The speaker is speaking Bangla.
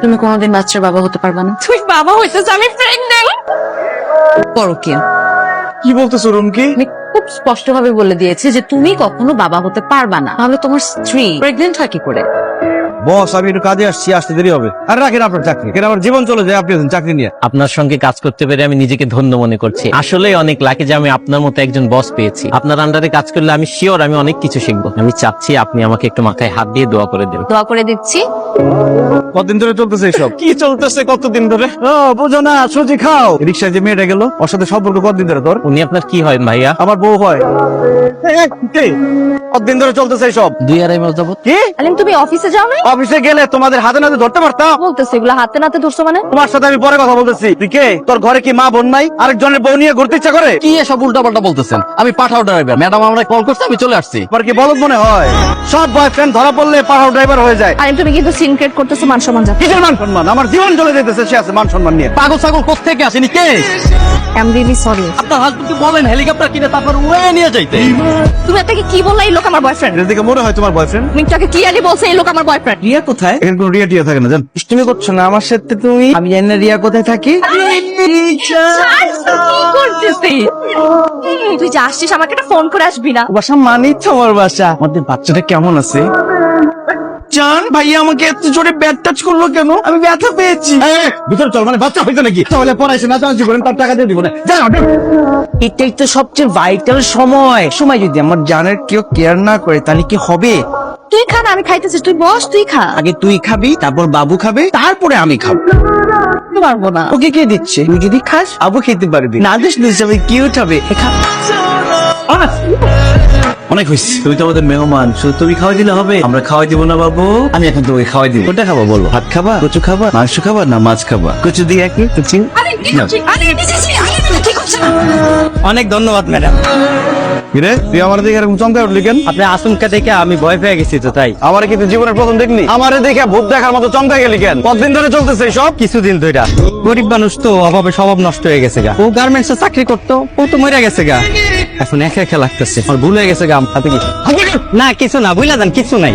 তুমি কোনোদিন বাচ্চার বাবা হতে পারবে না। তুই বাবা হইছিস, আমি প্রেগন্যান্ট। পরকীয়া। কি বলতেছো রুমকি? আমি খুব স্পষ্ট ভাবে বলে দিয়েছি যে তুমি কখনো বাবা হতে পারবা না, তাহলে তোমার স্ত্রী প্রেগন্যান্ট হয় কি করে? বস, আমি একটু কাজে আসছি, আসতে দেরি হবে। আর রাখেন আপনার চাকরি, কেন আমার জীবন চলে যায় আপনি চাকরি নিয়ে। আপনার সঙ্গে কাজ করতে পেরে আমি নিজেকে ধন্য মনে করছি। আসলে অনেক লাকি যে আমি আপনার মতো একজন বস পেয়েছি। আপনার আন্ডারে কাজ করলে আমি শিওর আমি অনেক কিছু শিখবো। আমি চাচ্ছি আপনি আমাকে একটু মাথায় হাত দিয়ে দোয়া করে দেবেন। দোয়া করে দিচ্ছি। কতদিন ধরে চলতেছে এইসব? কি চলতেছে কতদিন ধরে? ও বুঝো না, সুজি খাও। রিক্সায় যে মেয়েটা গেল, ওর সাথে সম্পর্ক কতদিন ধরে তোর? উনি আপনার কি হয় ভাইয়া? আমার বউ হয়। কতদিন ধরে চলতেছে এইসব? 2-2.5 মাস যাবত। কি আলিম, তুমি অফিসে যাও না? অফিসে গেলে তোমাদের হাতে নাতে ধরতে পারতাম। বলতেছে এগুলো হাতে নাতে ধরছো মানে? তোমার সাথে আমি পরে কথা বলতেছি। তুই কে? তোর ঘরে কি মা বোন নাই? আরেকজনের বউ নিয়ে ঘুরতে ইচ্ছা করে? কি এসব উল্টাপাল্টা বলতেছেন? আমি পাঠাও ড্রাইভার, ম্যাডাম আমরা কল করছে, আমি চলে আসছি। তোমার কি বলদ মনে হয়? সব বয়ফ্রেন্ড ধরা পড়লে পাহাড় ড্রাইভার হয়ে যায়। আলিম, তুমি কিন্তু সিন ক্রিয়েট করতেছো, মান সম্মান যাচ্ছে। কিসের মান সম্মান? আমার জীবন চলে যেতেছে, সে আছে মান সম্মান নিয়ে। পাগল ছাগল কোত্থেকে আসেনি কে? I am really sorry. আপনার হাজবেন্ডকে বলেন হেলিকপ্টার কিনে তারপর উড়ে নিয়ে যাইতে। তুমি আপনাকে কি বললা এই লোক আমার বয়ফ্রেন্ড? এর দিকে মনে হয় তোমার বয়ফ্রেন্ড। তুমি তাকে ক্লিয়ারলি বলছো এই লোক আমার বয়ফ্রেন্ড। রিয়া কোথায়? এখানে কোনো রিয়া টিয়া থাকে না, জান। তুমি করছো না আমার সাথে তুমি? আমি জানি না রিয়া কোথায় থাকি। কি করতেছিস? তুই যে আসছিস আমাকে একটা ফোন করে আসবি না? বাসা মানেই তো আমার বাসা। আমাদের বাচ্চাটা কেমন আছে? জান ভাইয়া আমাকে এত জোরে ব্যাট টাচ করলো কেন? আমি ব্যথা পেয়েছি। ভিতরে চল, মানে বাচ্চা হইছে নাকি? তাহলে পড়াইছে না জানছি করেন, তার টাকা দিয়ে দিব না। যা না। এটাই তো সবচেয়ে ভাইটাল সময়। সময় যদি আমার জানের কেউ কেয়ার না করে তাহলে কি হবে? তুই খা না, আমি খাইতেছি, তুই বস, তুই খা। আগে তুই খাবি, তারপর বাবু খাবে, তারপরে আমি খাবো। পারবো না। ওকে কে দিচ্ছে? তুই যদি খাস আবু খেতে পারবি। না দিস হিসাবে কিউট হবে। অনেক হইছে, তুমি তো আমাদের মেহমান, শুধু তুমি খাওয়াই দিলে হবে? আমরা খাওয়াই দিব না বাবু? আমি এখন তোমাকে খাওয়াই দিব। কোনটা খাবা বলো? ভাত খাবা, কচু খাবা, মাংস খাবা, না মাছ খাবা? কচু দিয়ে একই কচু। আরে কি করছিস? আরে দিছি, আরে কি করছিস? অনেক ধন্যবাদ ম্যাডাম। কিরে, তুই আমার দিকে এরকম চমকে উঠলি কেন? আপনি আচমকা দেখে আমি ভয় পেয়ে গেছি তো তাই। আমার কিন্তু জীবনের প্রথম দেখলি, আমারে দেখে ভূত দেখার মতো চমকে গেলি কেন? কতদিন ধরে চলতেছে সব? কিছুদিন ধইরা গরিব মানুষ তো, অভাবে স্বভাব নষ্ট হয়ে গেছে গা। ও গার্মেন্টসে চাকরি করতো, ও তো মরে গেছে গা। এখন একা একা লাগতেছে, আমার ভুল হয়ে গেছে গা। হাতে কি না, কিছু না, বুঝলা যান, কিছু নাই।